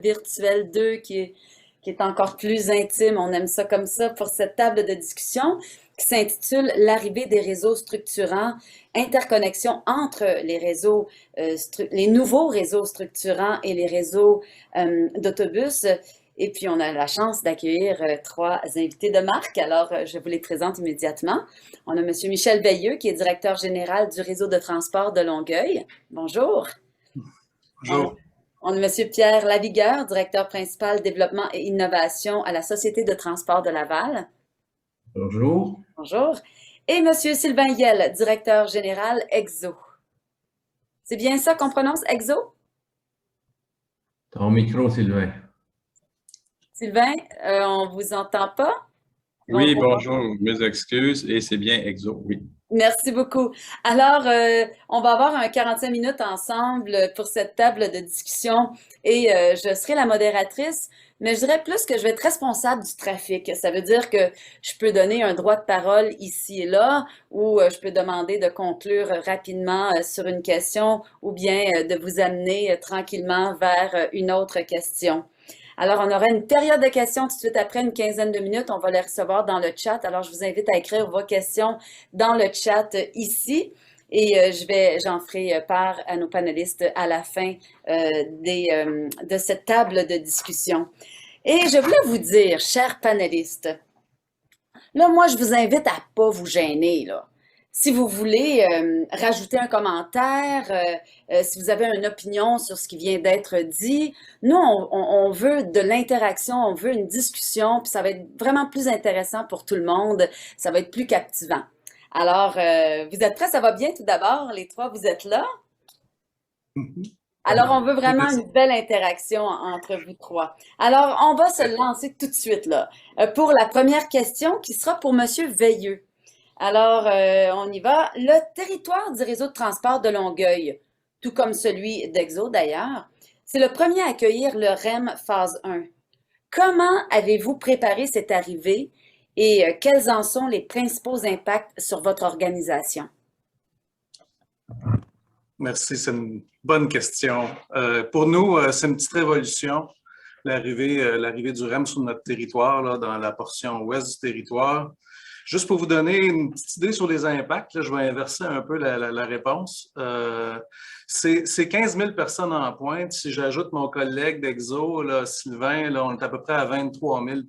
virtuel 2 qui est encore plus intime. On aime ça comme ça pour cette table de discussion qui s'intitule L'arrivée des réseaux structurants, interconnexion entre les réseaux, les nouveaux réseaux structurants et les réseaux d'autobus. Et puis, on a la chance d'accueillir trois invités de marque. Alors, je vous les présente immédiatement. On a M. Michel Veilleux, qui est directeur général du réseau de transport de Longueuil. Bonjour. Bonjour. On a M. Pierre Lavigueur, directeur principal développement et innovation à la Société de transport de Laval. Bonjour. Bonjour. Et M. Sylvain Yelle, directeur général EXO. C'est bien ça qu'on prononce, EXO? Ton micro, Sylvain. Sylvain, on ne vous entend pas? Oui, bonjour, mes excuses, et c'est bien EXO, oui. Merci beaucoup. Alors, on va avoir un 45 minutes ensemble pour cette table de discussion et je serai la modératrice, mais je dirais plus que je vais être responsable du trafic. Ça veut dire que je peux donner un droit de parole ici et là ou je peux demander de conclure rapidement sur une question ou bien de vous amener tranquillement vers une autre question. Alors, on aura une période de questions tout de suite après, une quinzaine de minutes. On va les recevoir dans le chat. Alors, je vous invite à écrire vos questions dans le chat ici. Et j'en ferai part à nos panélistes à la fin de cette table de discussion. Et je voulais vous dire, chers panélistes, là, moi, je vous invite à pas vous gêner, là. Si vous voulez rajouter un commentaire, si vous avez une opinion sur ce qui vient d'être dit, nous, on veut de l'interaction, on veut une discussion, puis ça va être vraiment plus intéressant pour tout le monde, ça va être plus captivant. Alors, vous êtes prêts? Ça va bien tout d'abord? Les trois, vous êtes là? Alors, on veut vraiment une belle interaction entre vous trois. Alors, on va se lancer tout de suite là pour la première question qui sera pour Monsieur Veilleux. Alors, on y va. Le territoire du réseau de transport de Longueuil, tout comme celui d'EXO d'ailleurs, c'est le premier à accueillir le REM phase 1. Comment avez-vous préparé cette arrivée et quels en sont les principaux impacts sur votre organisation? Merci, c'est une bonne question. Pour nous, c'est une petite révolution, l'arrivée du REM sur notre territoire, là, dans la portion ouest du territoire. Juste pour vous donner une petite idée sur les impacts, là, je vais inverser un peu la réponse. C'est 15 000 personnes en pointe. Si j'ajoute mon collègue d'EXO, Sylvain, là, on est à peu près à 23 000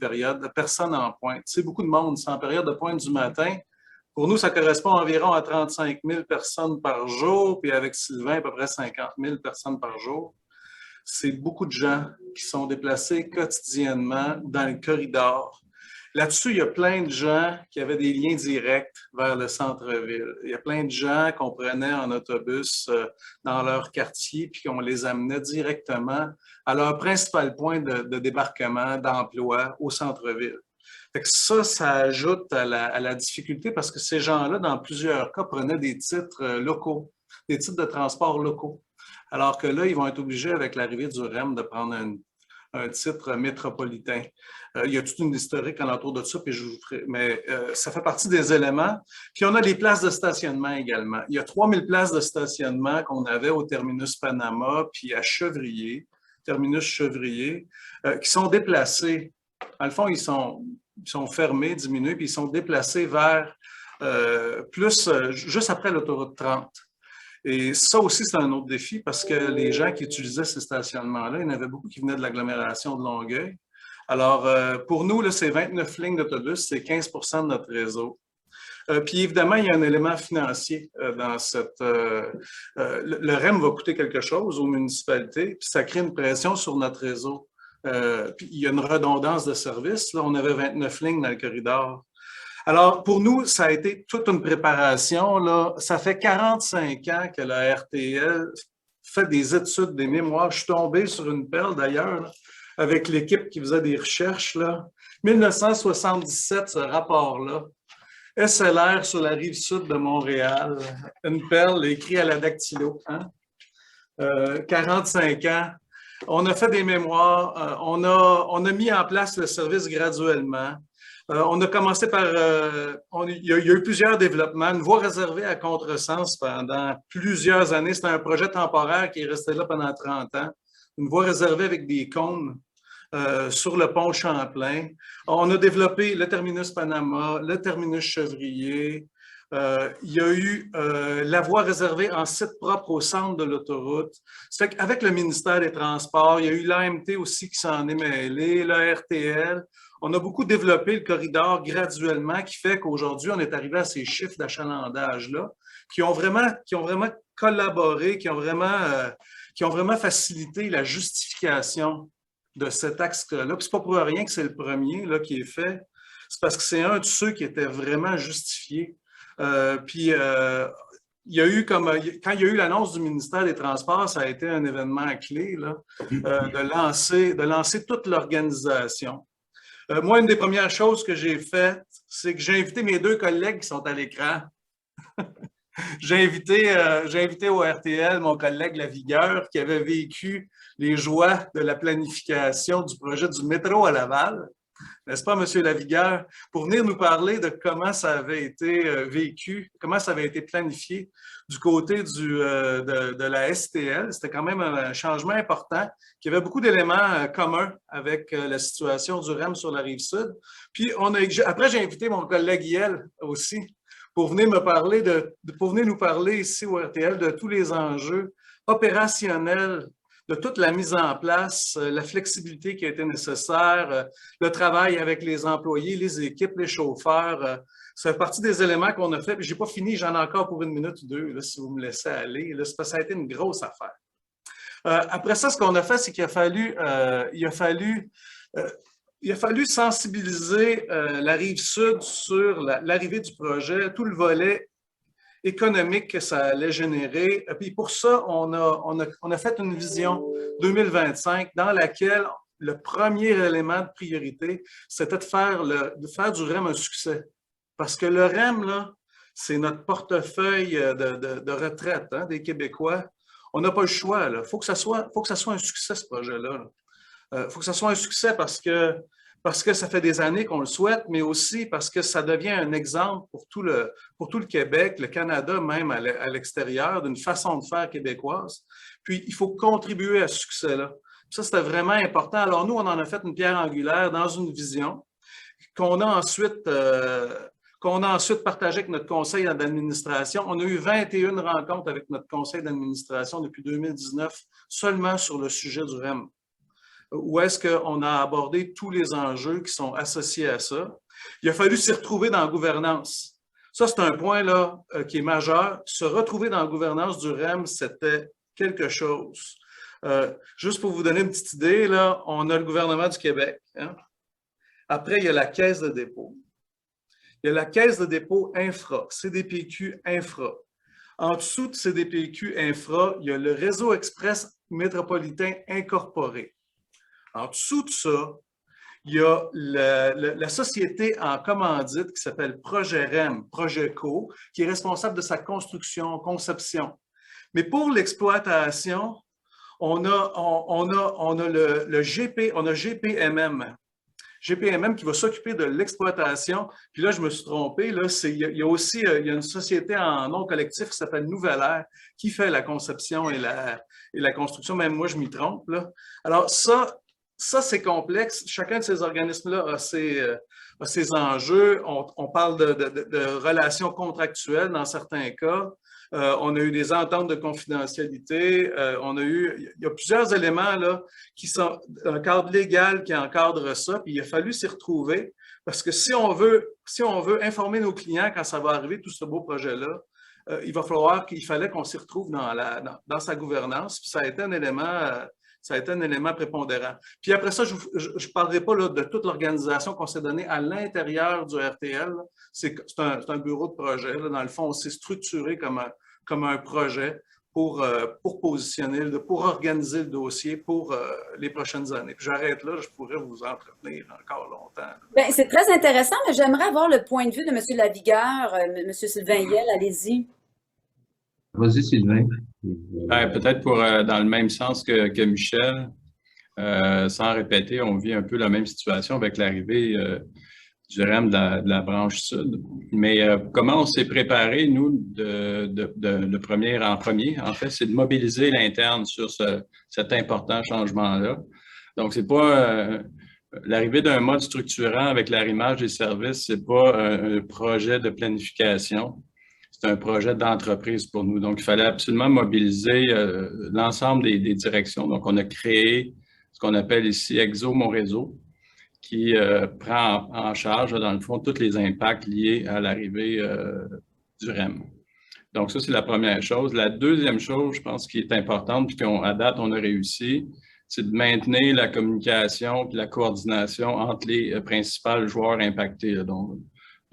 personnes en pointe. C'est beaucoup de monde, c'est en période de pointe du matin. Pour nous, ça correspond environ à 35 000 personnes par jour, puis avec Sylvain, à peu près 50 000 personnes par jour. C'est beaucoup de gens qui sont déplacés quotidiennement dans le corridor. Là-dessus, il y a plein de gens qui avaient des liens directs vers le centre-ville. Il y a plein de gens qu'on prenait en autobus dans leur quartier puis qu'on les amenait directement à leur principal point de débarquement, d'emploi au centre-ville. Fait que ça ajoute à la difficulté parce que ces gens-là, dans plusieurs cas, prenaient des titres locaux, des titres de transport locaux. Alors que là, ils vont être obligés, avec l'arrivée du REM, de prendre un titre métropolitain. Il y a toute une historique alentour de ça, puis mais ça fait partie des éléments. Puis on a les places de stationnement également. Il y a 3000 places de stationnement qu'on avait au terminus Panama, puis à Chevrier, terminus Chevrier, qui sont déplacés. Dans le fond, ils sont fermés, diminués, puis ils sont déplacés vers juste après l'autoroute 30. Et ça aussi, c'est un autre défi parce que les gens qui utilisaient ces stationnements-là, il y en avait beaucoup qui venaient de l'agglomération de Longueuil. Alors, pour nous, c'est 29 lignes d'autobus, c'est 15 % de notre réseau. Puis évidemment, il y a un élément financier dans cette... le REM va coûter quelque chose aux municipalités, puis ça crée une pression sur notre réseau. Puis il y a une redondance de services. Là, on avait 29 lignes dans le corridor. Alors, pour nous, ça a été toute une préparation. Là. Ça fait 45 ans que la RTL fait des études, des mémoires. Je suis tombé sur une perle d'ailleurs, avec l'équipe qui faisait des recherches. Là. 1977, ce rapport-là. SLR sur la rive sud de Montréal. Une perle écrite à la dactylo. Hein? 45 ans. On a fait des mémoires. On a mis en place le service graduellement. On a commencé par... il y a eu plusieurs développements. Une voie réservée à contresens pendant plusieurs années. C'était un projet temporaire qui est resté là pendant 30 ans. une voie réservée avec des cônes sur le pont Champlain. On a développé le terminus Panama, le terminus Chevrier. Il y a eu la voie réservée en site propre au centre de l'autoroute. C'est qu'avec le ministère des Transports, il y a eu l'AMT aussi qui s'en est mêlé, le RTL. On a beaucoup développé le corridor graduellement, qui fait qu'aujourd'hui, on est arrivé à ces chiffres d'achalandage-là, qui ont vraiment collaboré, qui ont vraiment facilité la justification de cet axe-là. Puis c'est pas pour rien que c'est le premier là, qui est fait. C'est parce que c'est un de ceux qui était vraiment justifié. Il y a eu quand il y a eu l'annonce du ministère des Transports, ça a été un événement clé là, de lancer toute l'organisation. Moi, une des premières choses que j'ai faites, c'est que j'ai invité mes 2 collègues qui sont à l'écran. J'ai invité au RTL mon collègue Lavigueur qui avait vécu les joies de la planification du projet du métro à Laval, n'est-ce pas, M. Lavigueur, pour venir nous parler de comment ça avait été vécu, comment ça avait été planifié du côté de la STL. C'était quand même un changement important, qui avait beaucoup d'éléments communs avec la situation du REM sur la Rive-Sud. Puis, après, j'ai invité mon collègue Yel aussi, pour venir nous parler ici au RTL de tous les enjeux opérationnels, de toute la mise en place, la flexibilité qui a été nécessaire, le travail avec les employés, les équipes, les chauffeurs. Ça fait partie des éléments qu'on a fait. Puis je n'ai pas fini, j'en ai encore pour 1 minute ou 2, là, si vous me laissez aller. Là, ça a été une grosse affaire. Après ça, ce qu'on a fait, c'est qu'il a fallu sensibiliser la Rive-Sud sur l'arrivée du projet, tout le volet économique que ça allait générer. Puis pour ça, on a fait une vision 2025 dans laquelle le premier élément de priorité, c'était de faire du REM un succès. Parce que le REM, là, c'est notre portefeuille de retraite des Québécois. On n'a pas le choix. Il faut que ça soit un succès, ce projet-là. Il faut que ça soit un succès parce que ça fait des années qu'on le souhaite, mais aussi parce que ça devient un exemple pour tout le Québec, le Canada même à l'extérieur, d'une façon de faire québécoise. Puis, il faut contribuer à ce succès-là. Ça, c'était vraiment important. Alors, nous, on en a fait une pierre angulaire dans une vision qu'on a ensuite partagée avec notre conseil d'administration. On a eu 21 rencontres avec notre conseil d'administration depuis 2019 seulement sur le sujet du REM. Où est-ce qu'on a abordé tous les enjeux qui sont associés à ça. Il a fallu s'y retrouver dans la gouvernance. Ça, c'est un point là, qui est majeur. Se retrouver dans la gouvernance du REM, c'était quelque chose. Juste pour vous donner une petite idée, là, on a le gouvernement du Québec. Hein? Après, il y a la Caisse de dépôt. Il y a la Caisse de dépôt infra, CDPQ infra. En dessous de CDPQ infra, il y a le Réseau express métropolitain incorporé. En dessous de ça, il y a la société en commandite qui s'appelle Projet REM, Projet Co, qui est responsable de sa construction, conception. Mais pour l'exploitation, on a le GPMM. GPMM qui va s'occuper de l'exploitation. Puis là, je me suis trompé. Là, il y a une société en nom collectif qui s'appelle Nouvelle Air qui fait la conception et la construction. Même moi, je m'y trompe. Là. Alors, ça c'est complexe. Chacun de ces organismes-là a ses enjeux. On parle de relations contractuelles dans certains cas. On a eu des ententes de confidentialité. Il y a plusieurs éléments là, qui sont un cadre légal qui encadre ça. Puis il a fallu s'y retrouver parce que si on veut informer nos clients quand ça va arriver, tout ce beau projet-là, il fallait qu'on s'y retrouve dans sa gouvernance. Puis ça a été un élément prépondérant. Puis après ça, je ne parlerai pas là, de toute l'organisation qu'on s'est donnée à l'intérieur du RTL. C'est un bureau de projet. Là. Dans le fond, on s'est structuré comme un projet pour positionner, pour organiser le dossier pour les prochaines années. Puis j'arrête là, je pourrais vous entretenir encore longtemps. Bien, c'est très intéressant, mais j'aimerais avoir le point de vue de M. Lavigueur, M. Sylvain Yel, allez-y. Vas-y, Sylvain. Peut-être dans le même sens que Michel, sans répéter, on vit un peu la même situation avec l'arrivée du REM de la branche sud. Mais comment on s'est préparé, nous, en premier, en fait, c'est de mobiliser l'interne sur cet important changement-là. Donc, c'est pas l'arrivée d'un mode structurant avec l'arrimage des services, c'est pas un projet de planification. C'est un projet d'entreprise pour nous. Donc, il fallait absolument mobiliser l'ensemble des directions. Donc, on a créé ce qu'on appelle ici Exo Mon Réseau, qui prend en charge, dans le fond, tous les impacts liés à l'arrivée du REM. Donc, ça, c'est la première chose. La deuxième chose, je pense, qui est importante, puis qu'à date, on a réussi, c'est de maintenir la communication et la coordination entre les principaux joueurs impactés. Donc,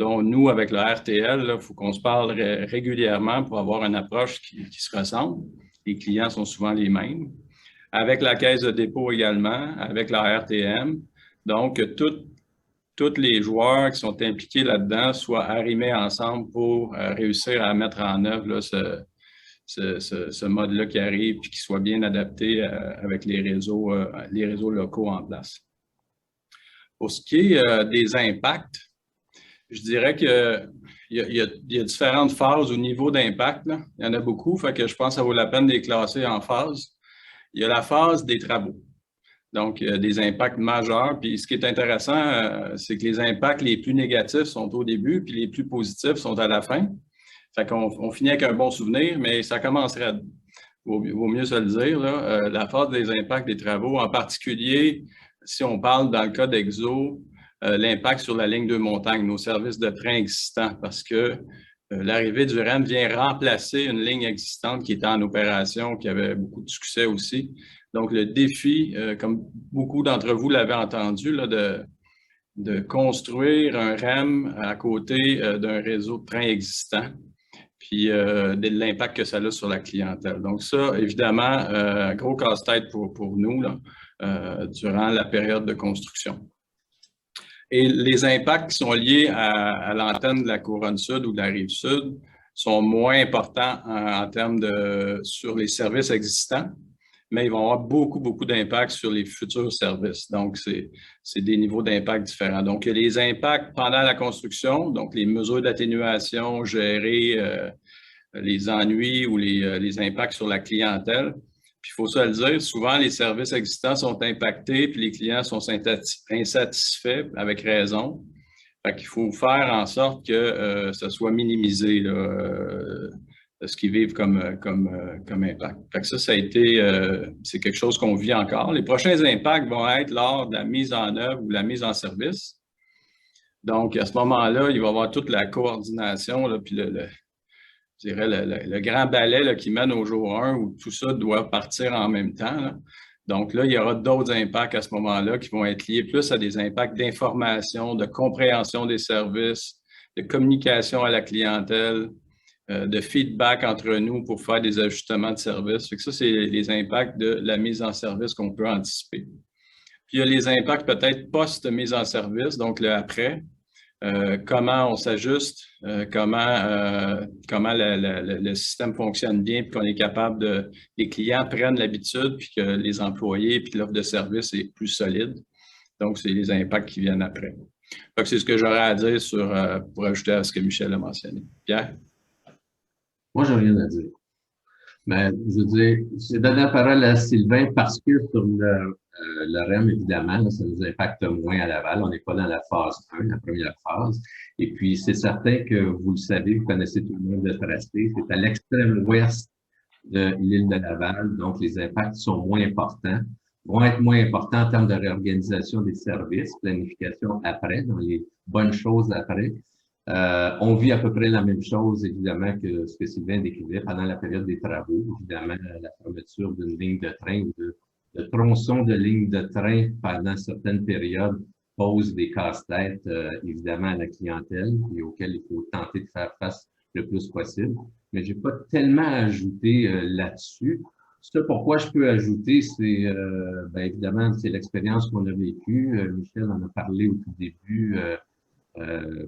nous, avec le RTL, il faut qu'on se parle régulièrement pour avoir une approche qui se ressemble. Les clients sont souvent les mêmes. Avec la caisse de dépôt également, avec la RTM. Donc, que tous les joueurs qui sont impliqués là-dedans soient arrimés ensemble pour réussir à mettre en œuvre là, ce mode-là qui arrive et qui soit bien adapté avec les réseaux locaux en place. Pour ce qui est des impacts, je dirais qu'il y a différentes phases au niveau d'impact. Il y en a beaucoup, fait que je pense que ça vaut la peine de les classer en phases. Il y a la phase des travaux. Donc, des impacts majeurs. Puis, ce qui est intéressant, c'est que les impacts les plus négatifs sont au début, puis les plus positifs sont à la fin. Fait qu'on finit avec un bon souvenir, mais ça commencerait, vaut mieux se le dire, là, la phase des impacts des travaux, en particulier, si on parle dans le cas d'Exo, l'impact sur la ligne de montagne, nos services de train existants, parce que l'arrivée du REM vient remplacer une ligne existante qui était en opération, qui avait beaucoup de succès aussi. Donc, le défi, comme beaucoup d'entre vous l'avaient entendu, là, de construire un REM à côté d'un réseau de trains existant, puis de l'impact que ça a sur la clientèle. Donc ça, évidemment, gros casse-tête pour nous là, durant la période de construction. Et les impacts qui sont liés à l'antenne de la Couronne Sud ou de la Rive-Sud sont moins importants en termes sur les services existants, mais ils vont avoir beaucoup d'impact sur les futurs services. Donc, c'est des niveaux d'impact différents. Donc, il y a les impacts pendant la construction, donc les mesures d'atténuation, gérer les ennuis ou les impacts sur la clientèle. Puis, il faut se le dire, souvent, les services existants sont impactés, puis les clients sont insatisfaits, avec raison. Fait qu'il faut faire en sorte que ça soit minimisé, là, ce qu'ils vivent comme impact. Fait que ça a été, c'est quelque chose qu'on vit encore. Les prochains impacts vont être lors de la mise en œuvre ou la mise en service. Donc, à ce moment-là, il va y avoir toute la coordination, là, puis je dirais le grand balai là, qui mène au jour 1 où tout ça doit partir en même temps. Là. Donc là, il y aura d'autres impacts à ce moment-là qui vont être liés plus à des impacts d'information, de compréhension des services, de communication à la clientèle, de feedback entre nous pour faire des ajustements de service. Fait que ça, c'est les impacts de la mise en service qu'on peut anticiper. Puis il y a les impacts peut-être post-mise en service, donc le après. Comment on s'ajuste, comment le système fonctionne bien, puis qu'on est capable les clients prennent l'habitude, puis que les employés, puis l'offre de service est plus solide. Donc, c'est les impacts qui viennent après. Donc, c'est ce que j'aurais à dire pour ajouter à ce que Michel a mentionné. Pierre? Moi, j'ai rien à dire. Mais je veux dire, j'ai donné la parole à Sylvain parce que sur le REM, évidemment, là, ça nous impacte moins à Laval. On n'est pas dans la phase 1, la première phase. Et puis, c'est certain que vous le savez, vous connaissez tout le monde de Tracé. C'est à l'extrême ouest de l'île de Laval. Donc, les impacts sont moins importants, vont être moins importants en termes de réorganisation des services, planification après, dans les bonnes choses après. On vit à peu près la même chose, évidemment, que ce que Sylvain décrivait pendant la période des travaux. Évidemment, la fermeture d'une ligne de train ou de tronçon de ligne de train pendant certaines périodes pose des casse-têtes, évidemment, à la clientèle et auxquels il faut tenter de faire face le plus possible. Mais j'ai pas tellement à ajouter là-dessus. Ce pourquoi je peux ajouter, c'est, évidemment, c'est l'expérience qu'on a vécue. Michel en a parlé au tout début.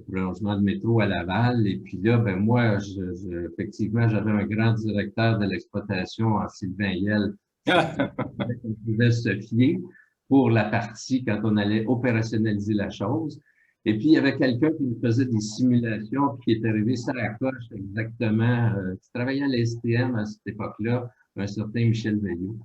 Prolongement de métro à Laval. Et puis là, moi, effectivement, j'avais un grand directeur de l'exploitation en Sylvain Hiel on pouvait se fier pour la partie quand on allait opérationnaliser la chose. Et puis, il y avait quelqu'un qui nous faisait des simulations, puis qui était arrivé sur la coche exactement, qui travaillait à l'STM à cette époque-là, un certain Michel Veilleux.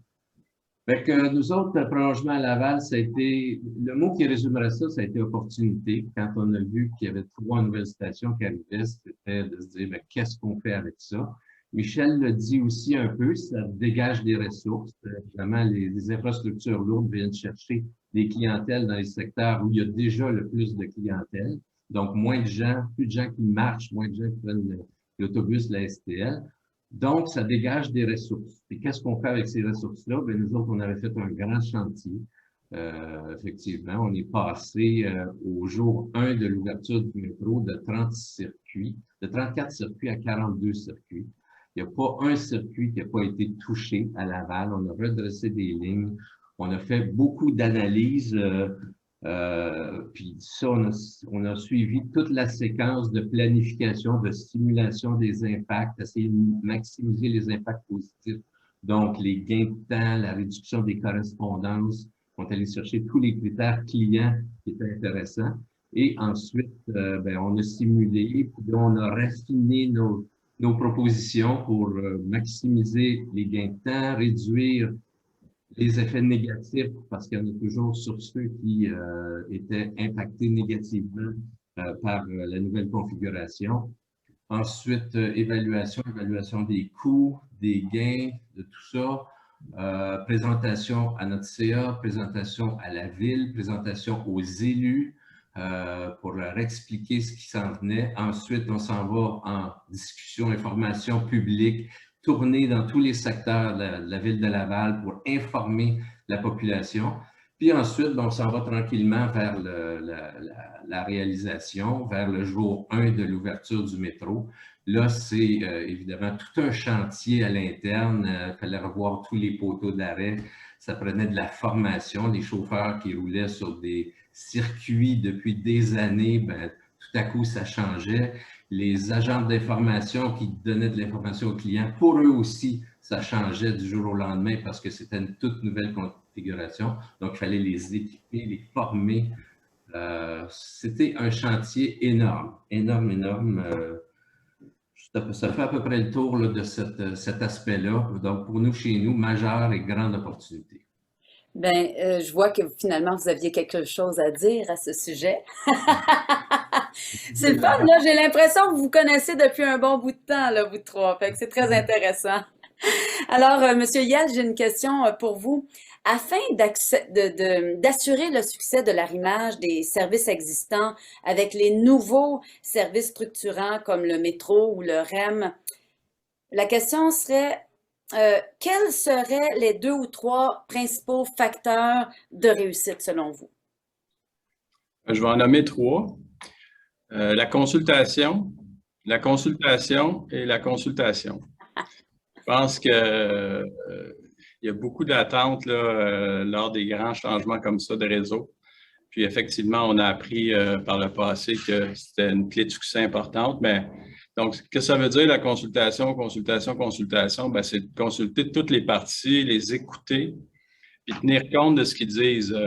Fait que nous autres, le prolongement à Laval, ça a été, le mot qui résumerait ça, ça a été opportunité. Quand on a vu qu'il y avait 3 nouvelles stations qui arrivaient, c'était de se dire, qu'est-ce qu'on fait avec ça? Michel le dit aussi un peu, ça dégage des ressources. Évidemment, les infrastructures lourdes viennent chercher des clientèles dans les secteurs où il y a déjà le plus de clientèle. Donc, moins de gens, plus de gens qui marchent, moins de gens qui prennent l'autobus, la STL. Donc, ça dégage des ressources. Et qu'est-ce qu'on fait avec ces ressources-là? Bien, nous autres, on avait fait un grand chantier. Effectivement, on est passé au jour 1 de l'ouverture du métro de 30 circuits, de 34 circuits à 42 circuits. Il n'y a pas un circuit qui n'a pas été touché à Laval. On a redressé des lignes. On a fait beaucoup d'analyses. Puis ça, on a suivi toute la séquence de planification, de simulation des impacts, essayer de maximiser les impacts positifs. Donc, les gains de temps, la réduction des correspondances. On est allé chercher tous les critères clients qui étaient intéressants. Et ensuite, on a simulé, puis on a raffiné nos propositions pour maximiser les gains de temps, réduire les effets négatifs, parce qu'il y en a toujours sur ceux qui étaient impactés négativement par la nouvelle configuration. Ensuite, évaluation des coûts, des gains, de tout ça. Présentation à notre CA, présentation à la ville, présentation aux élus pour leur expliquer ce qui s'en venait. Ensuite, on s'en va en discussion, information publique, tourner dans tous les secteurs de la ville de Laval pour informer la population. Puis ensuite, on s'en va tranquillement vers la réalisation, vers le jour 1 de l'ouverture du métro. Là, c'est évidemment tout un chantier à l'interne. Il fallait revoir tous les poteaux d'arrêt. Ça prenait de la formation. Les chauffeurs qui roulaient sur des circuits depuis des années, tout à coup, ça changeait. Les agents d'information qui donnaient de l'information aux clients, pour eux aussi, ça changeait du jour au lendemain parce que c'était une toute nouvelle configuration. Donc, il fallait les équiper, les former. C'était un chantier énorme, énorme. Ça fait à peu près le tour là, de cet aspect-là. Donc, pour nous, chez nous, majeure et grande opportunité. Bien, je vois que finalement, vous aviez quelque chose à dire à ce sujet. C'est le fun, là. J'ai l'impression que vous vous connaissez depuis un bon bout de temps, là, vous trois. Fait que c'est très intéressant. Alors, Monsieur Yall, j'ai une question pour vous. Afin d'assurer le succès de l'arrimage des services existants avec les nouveaux services structurants comme le métro ou le REM, la question serait, quels seraient les 2 ou 3 principaux facteurs de réussite selon vous? Je vais en nommer 3. La consultation et la consultation. Je pense que il y a beaucoup d'attentes lors des grands changements comme ça de réseau. Puis effectivement, on a appris par le passé que c'était une clé de succès importante. Mais donc, ce que ça veut dire la consultation? Ben, c'est de consulter toutes les parties, les écouter, puis tenir compte de ce qu'ils disent.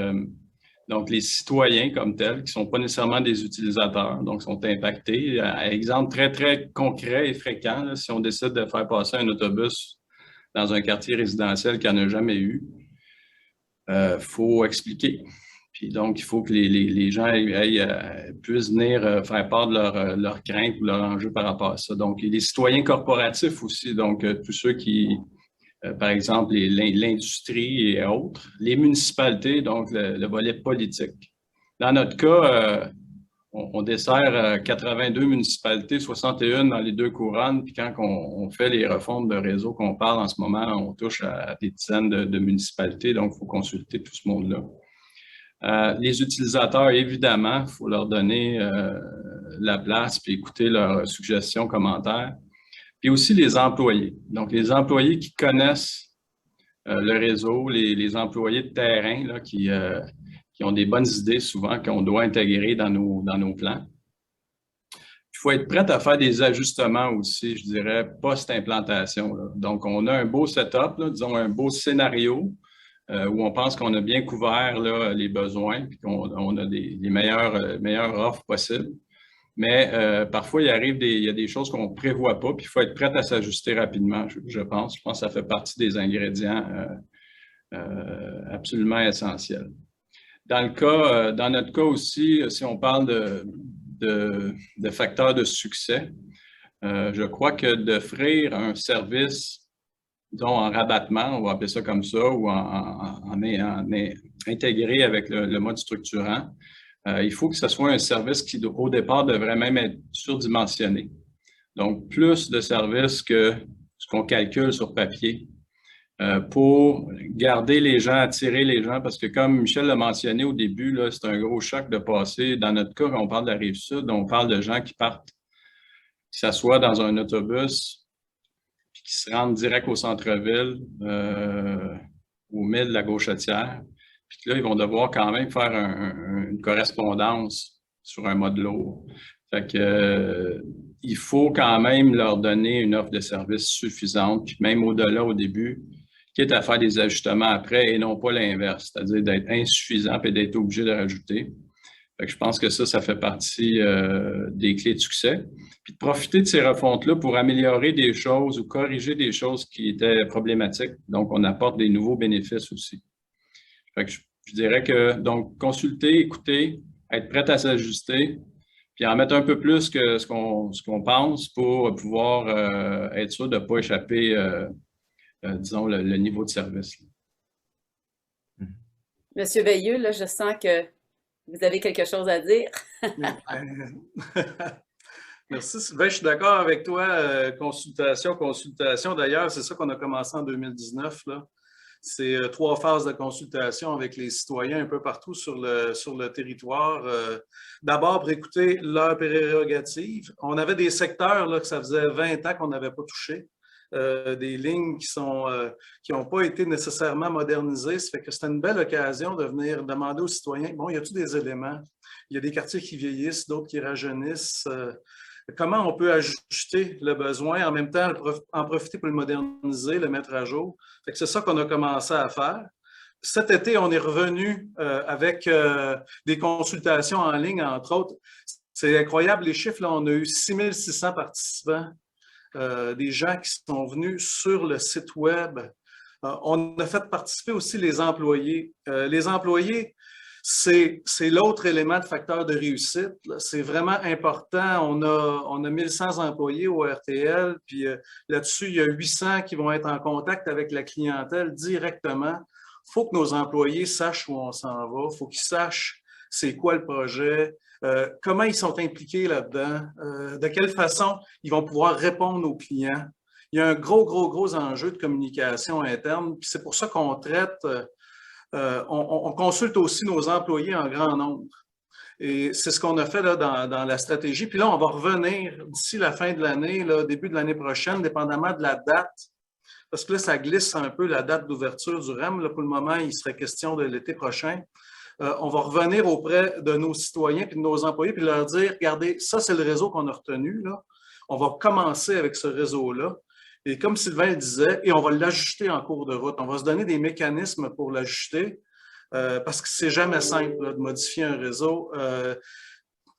Donc, les citoyens comme tels, qui ne sont pas nécessairement des utilisateurs, donc sont impactés. Exemple très, très concret et fréquent, là, si on décide de faire passer un autobus dans un quartier résidentiel qui n'en a jamais eu, faut expliquer. Puis donc, il faut que les gens puissent venir faire part de leur crainte ou leur enjeu par rapport à ça. Donc, les citoyens corporatifs aussi, donc tous ceux qui, par exemple, l'industrie et autres, les municipalités, donc le volet politique. Dans notre cas, on dessert 82 municipalités, 61 dans les 2 couronnes, puis quand on fait les refontes de réseau qu'on parle en ce moment, on touche à des dizaines de municipalités, donc il faut consulter tout ce monde-là. Les utilisateurs, évidemment, il faut leur donner la place puis écouter leurs suggestions, commentaires. Puis aussi les employés. Donc, les employés qui connaissent le réseau, les employés de terrain là, qui ont des bonnes idées souvent qu'on doit intégrer dans nos plans. Il faut être prêt à faire des ajustements aussi, je dirais, post-implantation. Donc, on a un beau setup, là, disons un beau scénario où on pense qu'on a bien couvert là, les besoins et qu'on a les meilleures offres possibles. Mais parfois, il y a des choses qu'on ne prévoit pas, puis il faut être prêt à s'ajuster rapidement, je pense. Je pense que ça fait partie des ingrédients absolument essentiels. Dans notre cas aussi, si on parle de facteurs de succès, je crois que d'offrir un service, disons, en rabattement, on va appeler ça comme ça, ou en intégré avec le mode structurant, il faut que ce soit un service qui, au départ, devrait même être surdimensionné. Donc, plus de services que ce qu'on calcule sur papier pour garder les gens, attirer les gens, parce que comme Michel l'a mentionné au début, là, c'est un gros choc de passer. Dans notre cas, quand on parle de la Rive-Sud, on parle de gens qui partent, qui s'assoient dans un autobus, puis qui se rendent direct au centre-ville, au milieu de la Gauchetière. Puis là, ils vont devoir quand même faire une correspondance sur un mode lourd. Fait que, il faut quand même leur donner une offre de service suffisante, puis même au-delà, au début, quitte à faire des ajustements après et non pas l'inverse, c'est-à-dire d'être insuffisant et d'être obligé de rajouter. Fait que je pense que ça fait partie des clés de succès. Puis de profiter de ces refontes-là pour améliorer des choses ou corriger des choses qui étaient problématiques. Donc, on apporte des nouveaux bénéfices aussi. Fait que je dirais que, donc, consulter, écouter, être prêt à s'ajuster, puis en mettre un peu plus que ce qu'on pense pour pouvoir être sûr de ne pas échapper, disons, le niveau de service. Monsieur Veilleux, là, je sens que vous avez quelque chose à dire. Merci Sylvain, je suis d'accord avec toi. Consultation. D'ailleurs, c'est ça qu'on a commencé en 2019, là. C'est 3 phases de consultation avec les citoyens un peu partout sur le territoire. D'abord, pour écouter leurs prérogatives. On avait des secteurs là, que ça faisait 20 ans qu'on n'avait pas touché. Des lignes qui n'ont pas été nécessairement modernisées. Ça fait que c'était une belle occasion de venir demander aux citoyens, bon, y a-t-il des éléments? Il y a des quartiers qui vieillissent, d'autres qui rajeunissent. Comment on peut ajuster le besoin, en même temps en profiter pour le moderniser, le mettre à jour. Fait que c'est ça qu'on a commencé à faire. Cet été, on est revenu avec des consultations en ligne, entre autres. C'est incroyable les chiffres, là, on a eu 6600 participants, des gens qui sont venus sur le site web. On a fait participer aussi les employés. Les employés, c'est l'autre élément de facteur de réussite. C'est vraiment important. On a 1100 employés au RTL, puis là-dessus, il y a 800 qui vont être en contact avec la clientèle directement. Il faut que nos employés sachent où on s'en va. Il faut qu'ils sachent c'est quoi le projet, comment ils sont impliqués là-dedans, de quelle façon ils vont pouvoir répondre aux clients. Il y a un gros enjeu de communication interne, puis c'est pour ça qu'on traite... on consulte aussi nos employés en grand nombre. Et c'est ce qu'on a fait là, dans la stratégie. Puis là, on va revenir d'ici la fin de l'année, début de l'année prochaine, dépendamment de la date. Parce que là, ça glisse un peu la date d'ouverture du REM. Là, pour le moment, il serait question de l'été prochain. On va revenir auprès de nos citoyens et de nos employés puis leur dire, regardez, ça, c'est le réseau qu'on a retenu. Là. On va commencer avec ce réseau-là. Et comme Sylvain le disait, et on va l'ajuster en cours de route. On va se donner des mécanismes pour l'ajuster parce que c'est jamais simple là, de modifier un réseau.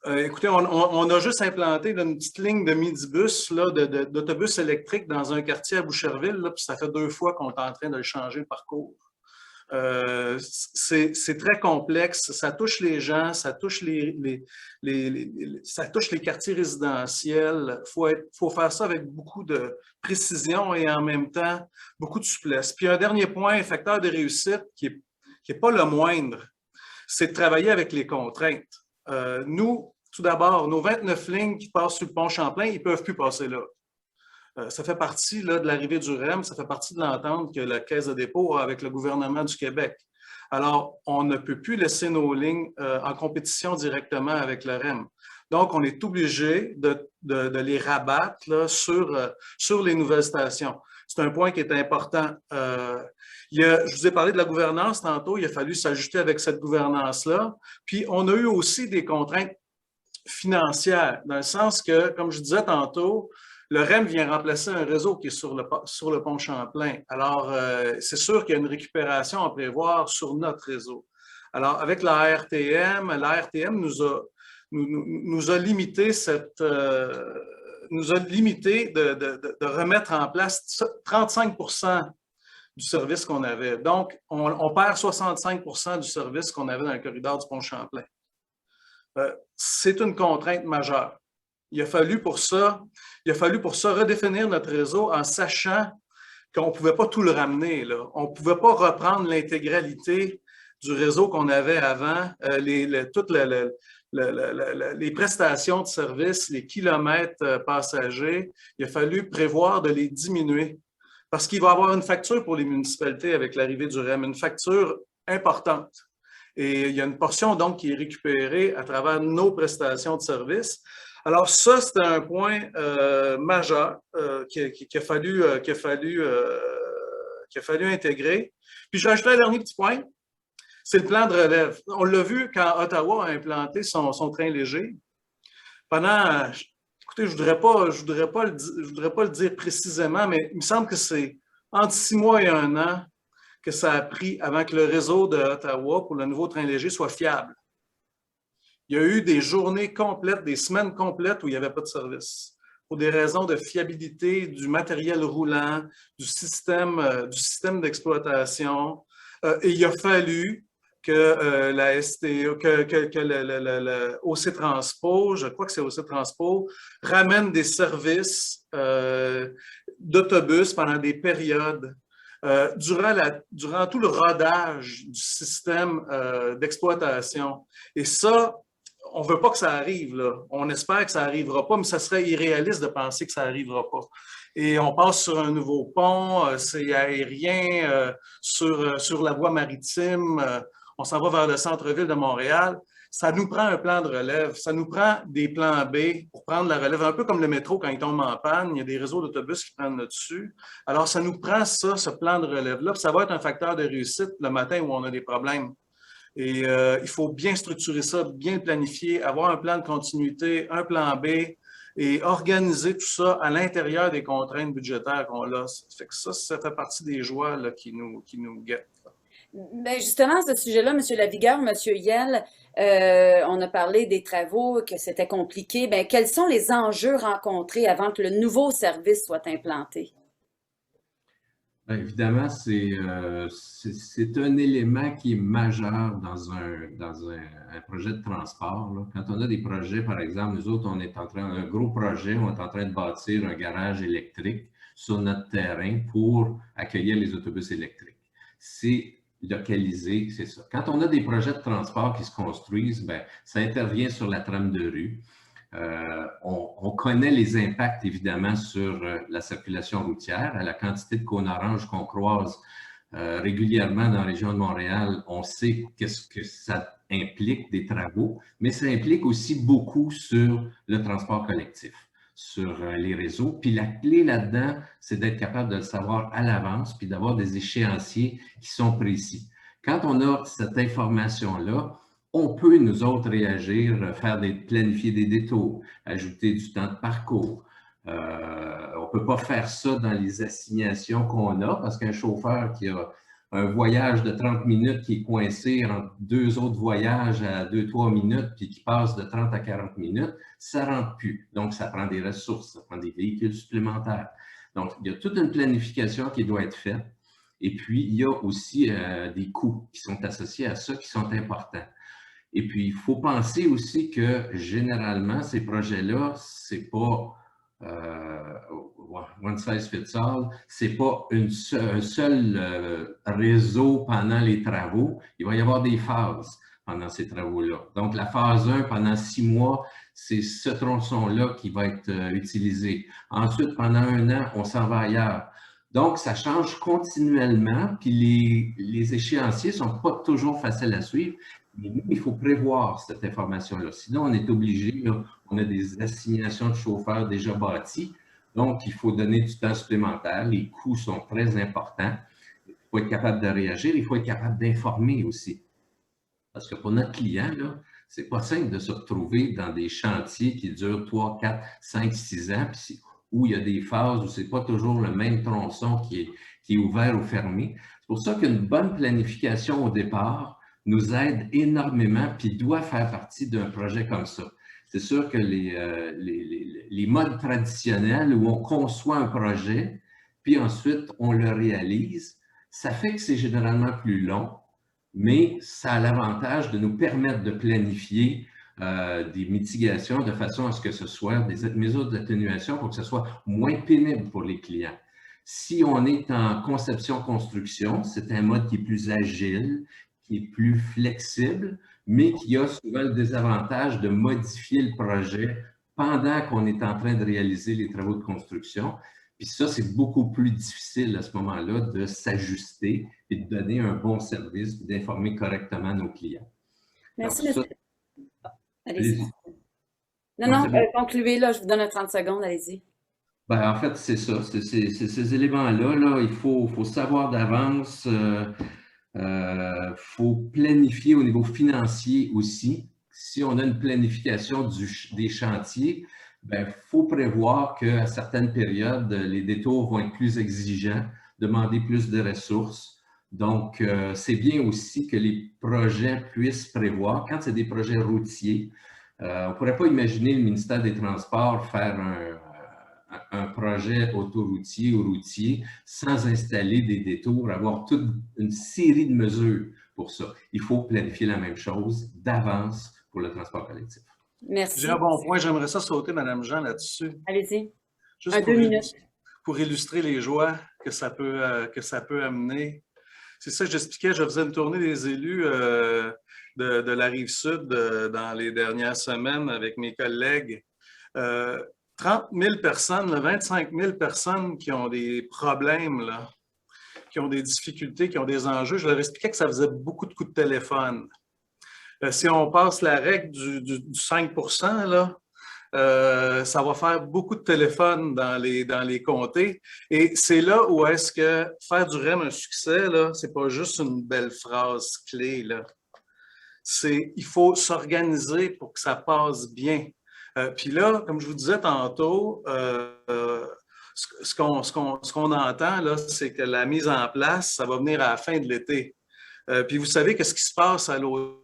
Écoutez, on a juste implanté là, une petite ligne de midibus, d'autobus électriques dans un quartier à Boucherville, là, puis ça fait 2 fois qu'on est en train de le changer le parcours. C'est très complexe, ça touche les gens, ça touche ça touche les quartiers résidentiels. Faut faire ça avec beaucoup de précision et en même temps beaucoup de souplesse. Puis un dernier point, un facteur de réussite qui est pas le moindre, c'est de travailler avec les contraintes. Nous, tout d'abord, nos 29 lignes qui passent sur le pont Champlain, ils ne peuvent plus passer là. Ça fait partie là, de l'arrivée du REM, ça fait partie de l'entente que la Caisse de dépôt a avec le gouvernement du Québec. Alors, on ne peut plus laisser nos lignes en compétition directement avec le REM. Donc, on est obligé de les rabattre là, sur les nouvelles stations. C'est un point qui est important. Je vous ai parlé de la gouvernance tantôt, il a fallu s'ajuster avec cette gouvernance-là. Puis, on a eu aussi des contraintes financières, dans le sens que, comme je disais tantôt, Le REM vient remplacer un réseau qui est sur le pont Champlain. Alors, c'est sûr qu'il y a une récupération à prévoir sur notre réseau. Alors, avec la RTM nous a limité de remettre en place 35% du service qu'on avait. Donc, on perd 65% du service qu'on avait dans le corridor du pont Champlain. C'est une contrainte majeure. Il a fallu pour ça redéfinir notre réseau en sachant qu'on ne pouvait pas tout le ramener, là. On ne pouvait pas reprendre l'intégralité du réseau qu'on avait avant, toutes les prestations de services, les kilomètres passagers. Il a fallu prévoir de les diminuer parce qu'il va y avoir une facture pour les municipalités avec l'arrivée du REM, une facture importante. Et il y a une portion donc qui est récupérée à travers nos prestations de services. Alors ça, c'était un point majeur qu'il a fallu intégrer. Puis je rajouterai un dernier petit point, c'est le plan de relève. On l'a vu quand Ottawa a implanté son train léger. Écoutez, je voudrais pas le dire précisément, mais il me semble que c'est entre 6 mois et 1 an que ça a pris avant que le réseau de Ottawa pour le nouveau train léger soit fiable. Il y a eu des journées complètes, des semaines complètes où il n'y avait pas de service. Pour des raisons de fiabilité du matériel roulant, du système d'exploitation. Et il a fallu que la STE, que le OC Transpo, je crois que c'est OC Transpo, ramène des services d'autobus pendant des périodes. Durant tout le rodage du système d'exploitation. Et ça, on ne veut pas que ça arrive, là. On espère que ça n'arrivera pas, mais ça serait irréaliste de penser que ça n'arrivera pas. Et on passe sur un nouveau pont, c'est aérien, sur la voie maritime, on s'en va vers le centre-ville de Montréal. Ça nous prend un plan de relève, ça nous prend des plans B pour prendre la relève, un peu comme le métro quand il tombe en panne, il y a des réseaux d'autobus qui prennent là-dessus. Alors, ça nous prend ça, ce plan de relève-là, puis ça va être un facteur de réussite le matin où on a des problèmes. Et il faut bien structurer ça, bien le planifier, avoir un plan de continuité, un plan B et organiser tout ça à l'intérieur des contraintes budgétaires qu'on a. Ça fait partie des joies là, qui nous guettent. Bien, justement, à ce sujet-là, M. Lavigueur, M. Yelle, on a parlé des travaux, que c'était compliqué. Bien, quels sont les enjeux rencontrés avant que le nouveau service soit implanté? Bien, évidemment, c'est un élément qui est majeur dans un projet de transport, là. Quand on a des projets, par exemple, nous autres, un gros projet, on est en train de bâtir un garage électrique sur notre terrain pour accueillir les autobus électriques. C'est localisé, c'est ça. Quand on a des projets de transport qui se construisent, bien, ça intervient sur la trame de rue. On connaît les impacts, évidemment, sur la circulation routière. À la quantité de cônes oranges qu'on croise régulièrement dans la région de Montréal, on sait qu'est-ce que ça implique des travaux, mais ça implique aussi beaucoup sur le transport collectif, sur les réseaux. Puis la clé là-dedans, c'est d'être capable de le savoir à l'avance, puis d'avoir des échéanciers qui sont précis. Quand on a cette information-là, on peut, nous autres, réagir, planifier des détours, ajouter du temps de parcours. On ne peut pas faire ça dans les assignations qu'on a, parce qu'un chauffeur qui a un voyage de 30 minutes qui est coincé entre 2 autres voyages à 2-3 minutes, puis qui passe de 30 à 40 minutes, ça ne rentre plus. Donc, ça prend des ressources, ça prend des véhicules supplémentaires. Donc, il y a toute une planification qui doit être faite. Et puis, il y a aussi des coûts qui sont associés à ça, qui sont importants. Et puis, il faut penser aussi que, généralement, ces projets-là, c'est pas one size fits all, c'est pas un seul réseau pendant les travaux. Il va y avoir des phases pendant ces travaux-là. Donc, la phase 1, pendant 6 mois, c'est ce tronçon-là qui va être utilisé. Ensuite, pendant 1 an, on s'en va ailleurs. Donc, ça change continuellement, puis les échéanciers ne sont pas toujours faciles à suivre. Mais nous, il faut prévoir cette information-là. Sinon, on est obligé, là, on a des assignations de chauffeurs déjà bâties, donc il faut donner du temps supplémentaire. Les coûts sont très importants. Il faut être capable de réagir, il faut être capable d'informer aussi. Parce que pour notre client, ce n'est pas simple de se retrouver dans des chantiers qui durent 3, 4, 5, 6 ans, puis où il y a des phases où ce n'est pas toujours le même tronçon qui est ouvert ou fermé. C'est pour ça qu'une bonne planification au départ nous aide énormément puis doit faire partie d'un projet comme ça. C'est sûr que les modes traditionnels où on conçoit un projet, puis ensuite on le réalise, ça fait que c'est généralement plus long, mais ça a l'avantage de nous permettre de planifier des mitigations de façon à ce que ce soit des mesures d'atténuation pour que ce soit moins pénible pour les clients. Si on est en conception-construction, c'est un mode qui est plus agile, qui est plus flexible, mais qui a souvent le désavantage de modifier le projet pendant qu'on est en train de réaliser les travaux de construction. Puis ça, c'est beaucoup plus difficile à ce moment-là de s'ajuster et de donner un bon service, d'informer correctement nos clients. Merci, monsieur. Allez-y. Non, concluez, là, je vous donne 30 secondes, allez-y. Ben, en fait, c'est ça. C'est ces éléments-là, là, il faut savoir d'avance, faut planifier au niveau financier aussi. Si on a une planification des chantiers, il faut prévoir qu'à certaines périodes, les détours vont être plus exigeants, demander plus de ressources. Donc, c'est bien aussi que les projets puissent prévoir, quand c'est des projets routiers, on ne pourrait pas imaginer le ministère des Transports faire un projet autoroutier ou routier sans installer des détours, avoir toute une série de mesures pour ça. Il faut planifier la même chose d'avance pour le transport collectif. Merci. J'ai un bon point. J'aimerais ça sauter, Mme Jean, là-dessus. Allez-y. Juste 2 minutes. Pour illustrer les joies que ça peut amener. C'est ça que j'expliquais. Je faisais une tournée des élus de la Rive-Sud dans les dernières semaines avec mes collègues. 30 000 personnes, 25 000 personnes qui ont des problèmes, là, qui ont des difficultés, qui ont des enjeux. Je leur expliquais que ça faisait beaucoup de coups de téléphone. Si on passe la règle du 5 %, là, ça va faire beaucoup de téléphones dans les comtés. Et c'est là où est-ce que faire du REM un succès, là, c'est pas juste une belle phrase clé, là. Il faut s'organiser pour que ça passe bien. Puis là, comme je vous disais tantôt, ce qu'on entend, là, c'est que la mise en place, ça va venir à la fin de l'été. Puis vous savez qu'est-ce qui se passe à l'automne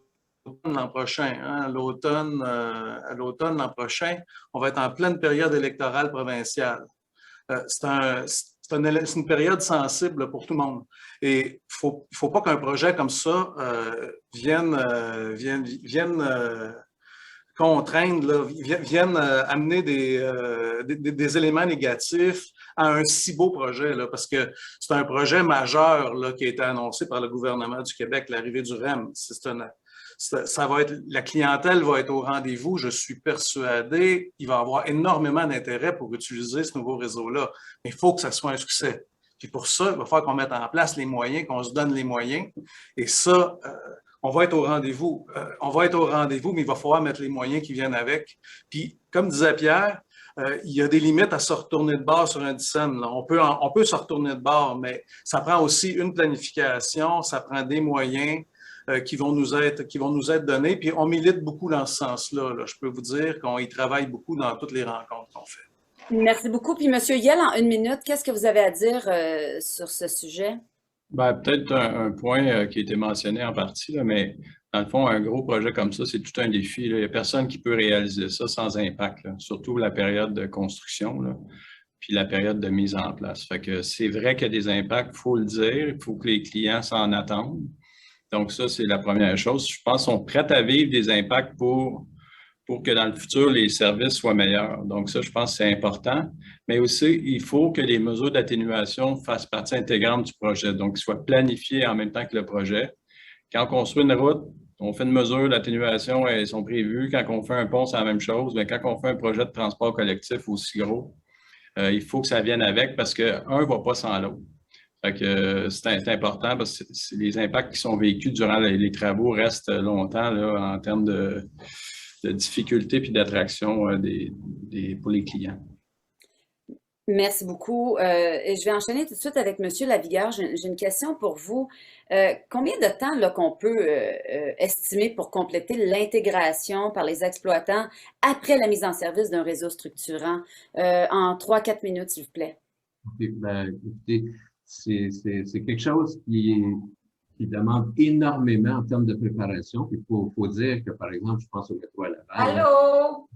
l'an prochain. Hein? À l'automne l'an prochain, on va être en pleine période électorale provinciale. C'est une période sensible pour tout le monde. Et il ne faut pas qu'un projet comme ça vienne contraindre, là, viennent amener des éléments négatifs à un si beau projet, là, parce que c'est un projet majeur là, qui a été annoncé par le gouvernement du Québec, l'arrivée du REM. La clientèle va être au rendez-vous, je suis persuadé. Il va y avoir énormément d'intérêt pour utiliser ce nouveau réseau-là. Mais il faut que ça soit un succès. Puis pour ça, il va falloir qu'on mette en place les moyens, qu'on se donne les moyens. Et ça, on va être au rendez-vous. Mais il va falloir mettre les moyens qui viennent avec. Puis, comme disait Pierre, il y a des limites à se retourner de bord sur un DICEN. On peut se retourner de bord, mais ça prend aussi une planification, ça prend des moyens qui vont nous être donnés. Puis, on milite beaucoup dans ce sens-là. Là. Je peux vous dire qu'on y travaille beaucoup dans toutes les rencontres qu'on fait. Merci beaucoup. Puis, M. Yell, en 1 minute, qu'est-ce que vous avez à dire sur ce sujet? Peut-être un point qui a été mentionné en partie, là, mais dans le fond, un gros projet comme ça, c'est tout un défi. Là. Il n'y a personne qui peut réaliser ça sans impact, là. Surtout la période de construction, là, puis la période de mise en place. Fait que c'est vrai qu'il y a des impacts, il faut le dire, il faut que les clients s'en attendent. Donc ça, c'est la première chose. Je pense qu'ils sont prêts à vivre des impacts pour que dans le futur, les services soient meilleurs. Donc ça, je pense que c'est important. Mais aussi, il faut que les mesures d'atténuation fassent partie intégrante du projet, donc qu'ils soient planifiés en même temps que le projet. Quand on construit une route, on fait une mesure d'atténuation, elles sont prévues. Quand on fait un pont, c'est la même chose. Mais quand on fait un projet de transport collectif aussi gros, il faut que ça vienne avec parce qu'un ne va pas sans l'autre. Fait que c'est important parce que les impacts qui sont vécus durant les travaux restent longtemps là, en termes de difficultés puis d'attraction pour les clients. Merci beaucoup. Et je vais enchaîner tout de suite avec Monsieur Lavigueur. J'ai une question pour vous. Combien de temps là, qu'on peut estimer pour compléter l'intégration par les exploitants après la mise en service d'un réseau structurant? En 3-4 minutes, s'il vous plaît. OK, ben, écoutez, c'est quelque chose qui demande énormément en termes de préparation. Il faut dire que, par exemple, je pense au métro à Laval, là, Allô?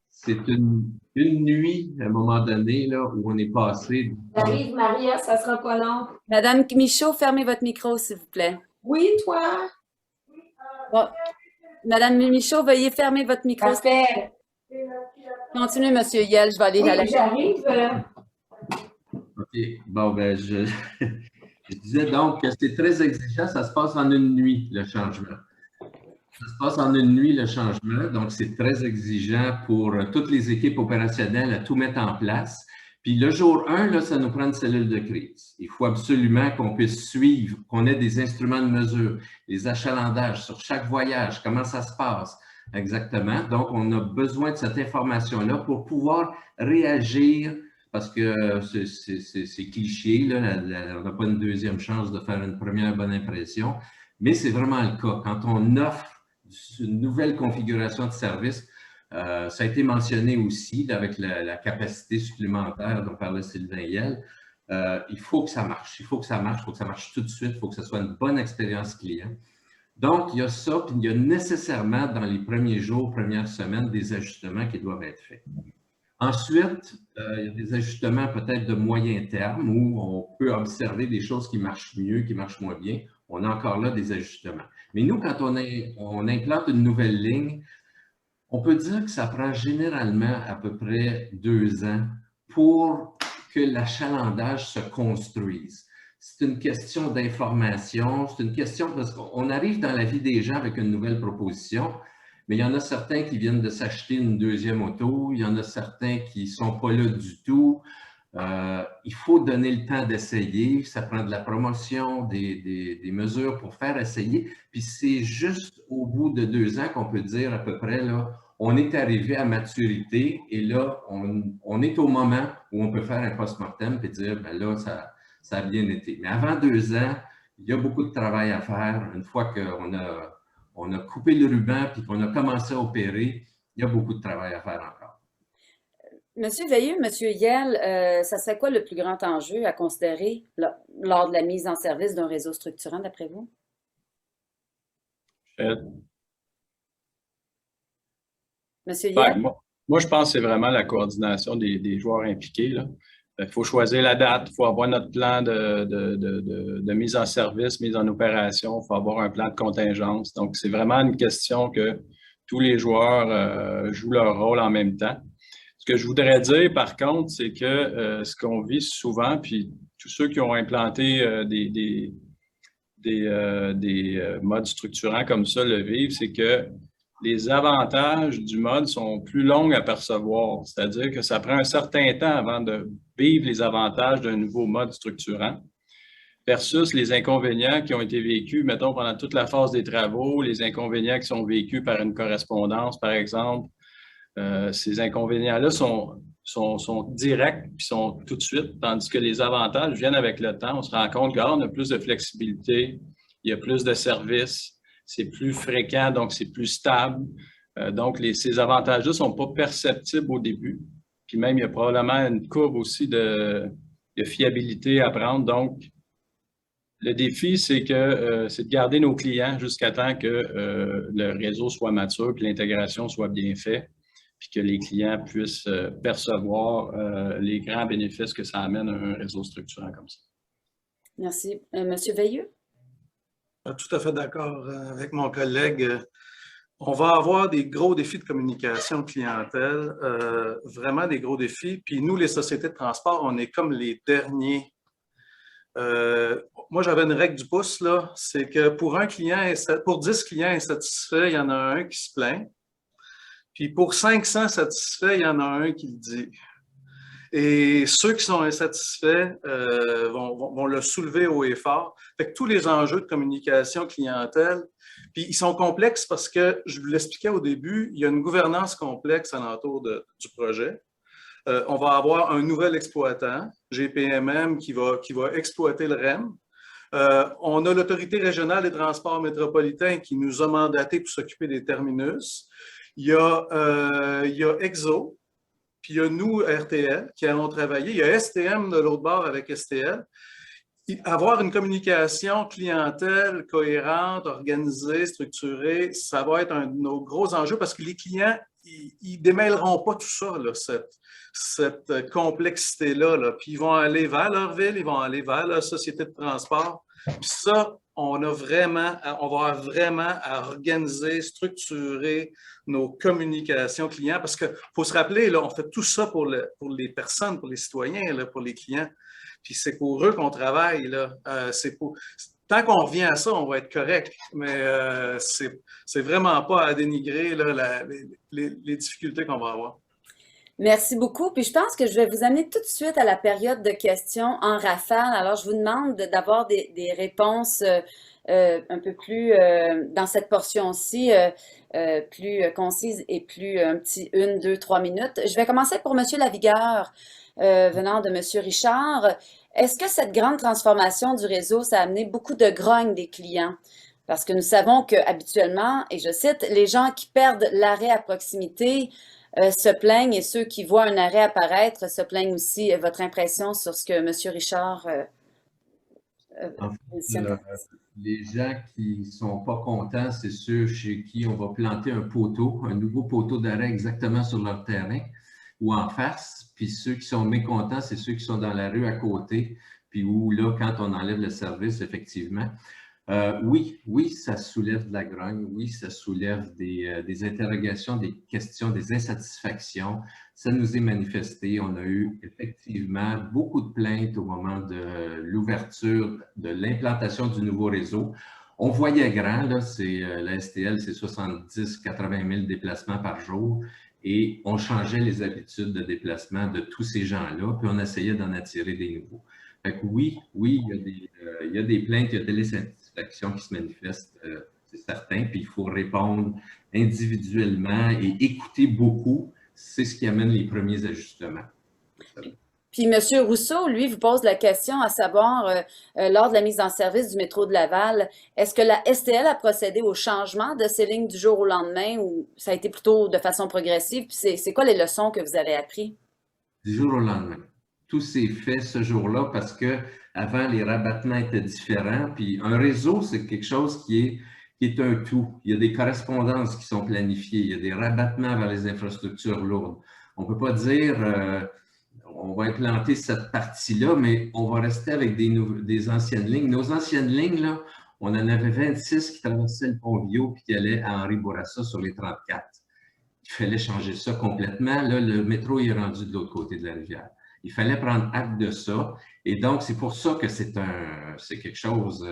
c'est une nuit, à un moment donné, là, où on est passé. J'arrive, Maria, ça sera pas long. Madame Michaud, fermez votre micro, s'il vous plaît. Oui, toi? Bon, Madame Michaud, veuillez fermer votre micro. Parfait. Continuez, Monsieur Yel, je vais aller à la... Oui, j'arrive. OK, bon, ben, je disais donc que c'est très exigeant, ça se passe en une nuit, le changement. Ça se passe en une nuit, le changement, donc c'est très exigeant pour toutes les équipes opérationnelles à tout mettre en place. Puis le jour 1, là, ça nous prend une cellule de crise. Il faut absolument qu'on puisse suivre, qu'on ait des instruments de mesure, les achalandages sur chaque voyage, comment ça se passe exactement. Donc, on a besoin de cette information-là pour pouvoir réagir, parce que c'est cliché, là, on n'a pas une deuxième chance de faire une première bonne impression, mais c'est vraiment le cas. Quand on offre une nouvelle configuration de service, ça a été mentionné aussi là, avec la capacité supplémentaire dont parlait Sylvain Hiel. Il faut que ça marche. Il faut que ça marche. Il faut que ça marche tout de suite. Il faut que ce soit une bonne expérience client. Donc, il y a ça, puis il y a nécessairement dans les premiers jours, premières semaines, des ajustements qui doivent être faits. Ensuite, il y a des ajustements peut-être de moyen terme où on peut observer des choses qui marchent mieux, qui marchent moins bien. On a encore là des ajustements. Mais nous, quand on implante une nouvelle ligne, on peut dire que ça prend généralement à peu près 2 ans pour que l'achalandage se construise. C'est une question d'information, c'est une question parce qu'on arrive dans la vie des gens avec une nouvelle proposition, mais il y en a certains qui viennent de s'acheter une deuxième auto, il y en a certains qui ne sont pas là du tout. Il faut donner le temps d'essayer, ça prend de la promotion, des mesures pour faire essayer. Puis c'est juste au bout de 2 ans qu'on peut dire à peu près, là, on est arrivé à maturité et là, on est au moment où on peut faire un post-mortem et dire, ben là, ça a bien été. Mais avant 2 ans, il y a beaucoup de travail à faire. Une fois qu'on a coupé le ruban puis qu'on a commencé à opérer, il y a beaucoup de travail à faire encore. Monsieur Veilleux, Monsieur Hiel, ça serait quoi le plus grand enjeu à considérer lors de la mise en service d'un réseau structurant, d'après vous? Monsieur Ben, Hiel? moi, je pense que c'est vraiment la coordination des joueurs impliqués, là. Il faut choisir la date, il faut avoir notre plan de mise en service, mise en opération, il faut avoir un plan de contingence. Donc, c'est vraiment une question que tous les joueurs jouent leur rôle en même temps. Ce que je voudrais dire, par contre, c'est que ce qu'on vit souvent, puis tous ceux qui ont implanté des modes structurants comme ça le vivent, c'est que les avantages du mode sont plus longs à percevoir. C'est-à-dire que ça prend un certain temps avant de vivre les avantages d'un nouveau mode structurant versus les inconvénients qui ont été vécus, mettons, pendant toute la phase des travaux, les inconvénients qui sont vécus par une correspondance, par exemple. Ces inconvénients-là sont directs et sont tout de suite, tandis que les avantages viennent avec le temps. On se rend compte qu'on a plus de flexibilité, il y a plus de services, c'est plus fréquent, donc c'est plus stable. Donc, ces avantages-là ne sont pas perceptibles au début. Puis même, il y a probablement une courbe aussi de fiabilité à prendre. Donc, le défi, c'est de garder nos clients jusqu'à temps que le réseau soit mature, que l'intégration soit bien faite, puis que les clients puissent percevoir les grands bénéfices que ça amène à un réseau structurant comme ça. Merci. Monsieur Veilleux? Tout à fait d'accord avec mon collègue. On va avoir des gros défis de communication clientèle, vraiment des gros défis. Puis nous, les sociétés de transport, on est comme les derniers. Moi, j'avais une règle du pouce, là, c'est que pour 10 clients insatisfaits, il y en a un qui se plaint. Puis pour 500 satisfaits, il y en a un qui le dit. Et ceux qui sont insatisfaits vont le soulever haut et fort. Fait que tous les enjeux de communication clientèle, puis ils sont complexes parce que, je vous l'expliquais au début, il y a une gouvernance complexe alentour du projet. On va avoir un nouvel exploitant, GPMM, qui va exploiter le REM. On a l'Autorité régionale des transports métropolitains qui nous a mandatés pour s'occuper des terminus. Il y a EXO, puis il y a nous, RTL, qui allons travailler. Il y a STM de l'autre bord avec STL. Avoir une communication clientèle cohérente, organisée, structurée, ça va être un de nos gros enjeux parce que les clients, ils ne démêleront pas tout ça, là, cette complexité-là. Là. Puis ils vont aller vers leur ville, ils vont aller vers leur société de transport. Puis ça, on va avoir vraiment à organiser, structurer nos communications clients parce qu'il faut se rappeler, là, on fait tout ça pour les personnes, pour les citoyens, là, pour les clients. Puis c'est pour eux qu'on travaille. Là. Tant qu'on revient à ça, on va être correct. Mais c'est vraiment pas à dénigrer là, les difficultés qu'on va avoir. Merci beaucoup. Puis je pense que je vais vous amener tout de suite à la période de questions en rafale. Alors, je vous demande d'avoir des réponses un peu plus, dans cette portion-ci, plus concise et plus un petit 1, 2, 3 minutes. Je vais commencer pour M. Lavigueur, venant de M. Richard. Est-ce que cette grande transformation du réseau, ça a amené beaucoup de grogne des clients? Parce que nous savons qu'habituellement, et je cite, les gens qui perdent l'arrêt à proximité se plaignent et ceux qui voient un arrêt apparaître se plaignent aussi. Votre impression sur ce que M. Richard En fait, les gens qui ne sont pas contents, c'est ceux chez qui on va planter un poteau, un nouveau poteau d'arrêt exactement sur leur terrain ou en face. Puis ceux qui sont mécontents, c'est ceux qui sont dans la rue à côté, puis où là, quand on enlève le service, effectivement. Oui, ça soulève de la grogne, oui, ça soulève des interrogations, des questions, des insatisfactions. Ça nous est manifesté. On a eu effectivement beaucoup de plaintes au moment de l'ouverture, de l'implantation du nouveau réseau. On voyait grand, là, la STL, c'est 70-80 000 déplacements par jour et on changeait les habitudes de déplacement de tous ces gens-là, puis on essayait d'en attirer des nouveaux. Fait que oui, il y a des plaintes, il y a des insatisfactions qui se manifestent, c'est certain, puis il faut répondre individuellement et écouter beaucoup, c'est ce qui amène les premiers ajustements. Puis M. Rousseau, lui, vous pose la question à savoir, lors de la mise en service du métro de Laval, est-ce que la STL a procédé au changement de ces lignes du jour au lendemain ou ça a été plutôt de façon progressive? Puis c'est quoi les leçons que vous avez apprises? Du jour au lendemain. Tout s'est fait ce jour-là parce que avant les rabattements étaient différents. Puis un réseau, c'est quelque chose qui est un tout. Il y a des correspondances qui sont planifiées. Il y a des rabattements vers les infrastructures lourdes. On ne peut pas dire on va implanter cette partie-là, mais on va rester avec des anciennes lignes. Nos anciennes lignes, là, on en avait 26 qui traversaient le pont Viau puis qui allaient à Henri Bourassa sur les 34. Il fallait changer ça complètement. Là, le métro est rendu de l'autre côté de la rivière. Il fallait prendre acte de ça. Et donc, c'est pour ça que c'est quelque chose.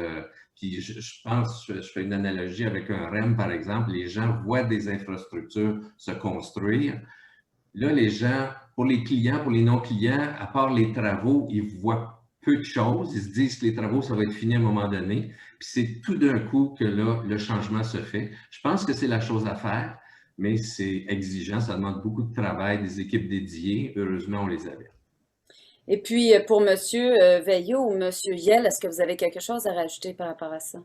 Puis je pense, je fais une analogie avec un REM, par exemple. Les gens voient des infrastructures se construire. Là, les gens, pour les clients, pour les non-clients, à part les travaux, ils voient peu de choses. Ils se disent que les travaux, ça va être fini à un moment donné. Puis c'est tout d'un coup que là, le changement se fait. Je pense que c'est la chose à faire, mais c'est exigeant. Ça demande beaucoup de travail, des équipes dédiées. Heureusement, on les avait. Et puis, pour M. Veillot ou M. Yel, est-ce que vous avez quelque chose à rajouter par rapport à ça?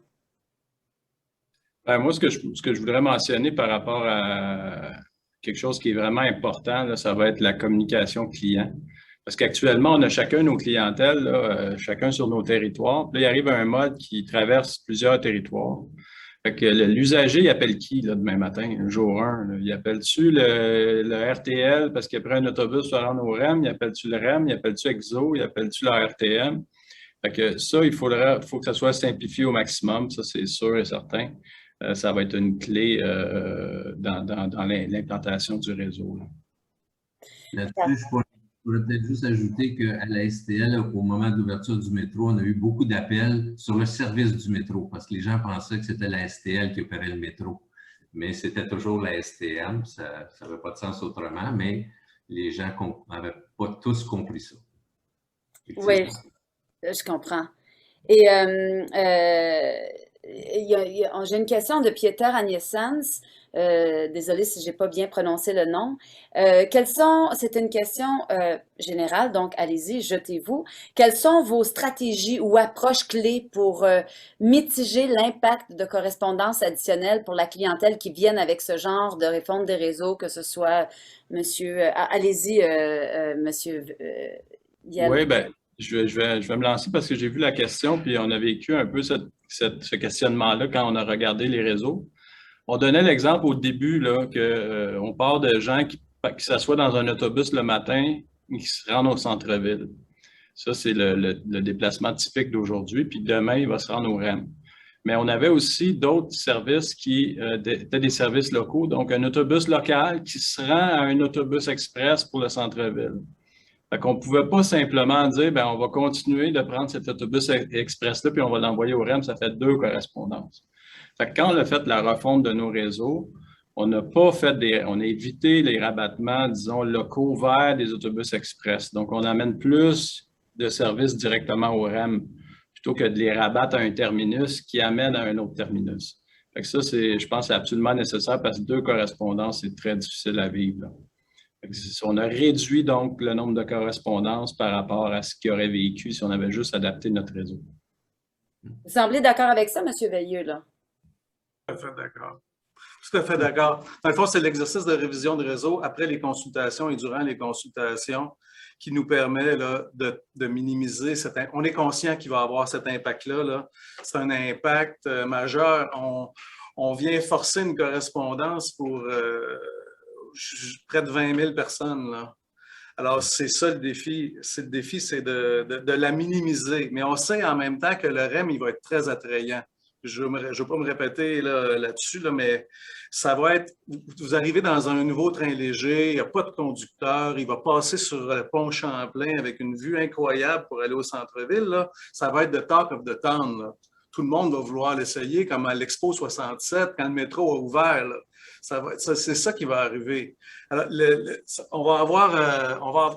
Ben, moi, ce que je voudrais mentionner par rapport à quelque chose qui est vraiment important, là, ça va être la communication client. Parce qu'actuellement, on a chacun nos clientèles, là, chacun sur nos territoires. Puis là, il arrive un mode qui traverse plusieurs territoires. Fait que l'usager, il appelle qui là, demain matin, jour 1? Là? Il appelle-tu le RTL parce qu'il a pris un autobus pour rendre au REM? Il appelle-tu le REM? Il appelle-tu EXO? Il appelle-tu la RTM? Fait que ça, il faut que ça soit simplifié au maximum. Ça, c'est sûr et certain. Ça va être une clé dans l'implantation du réseau. Là-dessus, je pourrais peut-être juste ajouter qu'à la STL, au moment de l'ouverture du métro, on a eu beaucoup d'appels sur le service du métro parce que les gens pensaient que c'était la STL qui opérait le métro. Mais c'était toujours la STM. Ça n'avait pas de sens autrement, mais les gens n'avaient pas tous compris ça. Oui, je comprends. Et j'ai une question de Pieter Agnesens. Désolée si j'ai pas bien prononcé le nom. C'est une question générale, donc allez-y, jetez-vous. Quelles sont vos stratégies ou approches clés pour mitiger l'impact de correspondance additionnelle pour la clientèle qui viennent avec ce genre de refonte des réseaux, que ce soit monsieur, allez-y, monsieur Yel. Oui, ben, je vais me lancer parce que j'ai vu la question, puis on a vécu un peu ce questionnement-là quand on a regardé les réseaux. On donnait l'exemple au début là, que, on part de gens qui s'assoient dans un autobus le matin et qui se rendent au centre-ville. Ça, c'est le déplacement typique d'aujourd'hui. Puis demain, il va se rendre au REM. Mais on avait aussi d'autres services qui étaient des services locaux, donc un autobus local qui se rend à un autobus express pour le centre-ville. Fait qu'on ne pouvait pas simplement dire, ben on va continuer de prendre cet autobus express-là puis on va l'envoyer au REM. Ça fait 2 correspondances. Fait que quand on a fait la refonte de nos réseaux, on n'a pas fait on a évité les rabattements, disons, locaux vers des autobus express. Donc, on amène plus de services directement au REM plutôt que de les rabattre à un terminus qui amène à un autre terminus. Fait que ça, je pense, c'est absolument nécessaire parce que 2 correspondances, c'est très difficile à vivre, là. On a réduit donc le nombre de correspondances par rapport à ce qu'il aurait vécu si on avait juste adapté notre réseau. Vous semblez d'accord avec ça, M. Veilleux, là? Tout à fait d'accord. Tout à fait d'accord. Dans le fond, c'est l'exercice de révision de réseau après les consultations et durant les consultations qui nous permet là, de minimiser on est conscient qu'il va y avoir cet impact-là. Là. C'est un impact majeur. On vient forcer une correspondance pour près de 20 000 personnes. Là. Alors, c'est ça le défi. Le défi, c'est de la minimiser. Mais on sait en même temps que le REM, il va être très attrayant. Je ne vais pas me répéter là-dessus, mais ça va être, vous arrivez dans un nouveau train léger, il n'y a pas de conducteur, il va passer sur le pont Champlain avec une vue incroyable pour aller au centre-ville. Là. Ça va être the talk of the town. Là. Tout le monde va vouloir l'essayer, comme à l'Expo 67, quand le métro a ouvert. Là. C'est ça qui va arriver. Alors,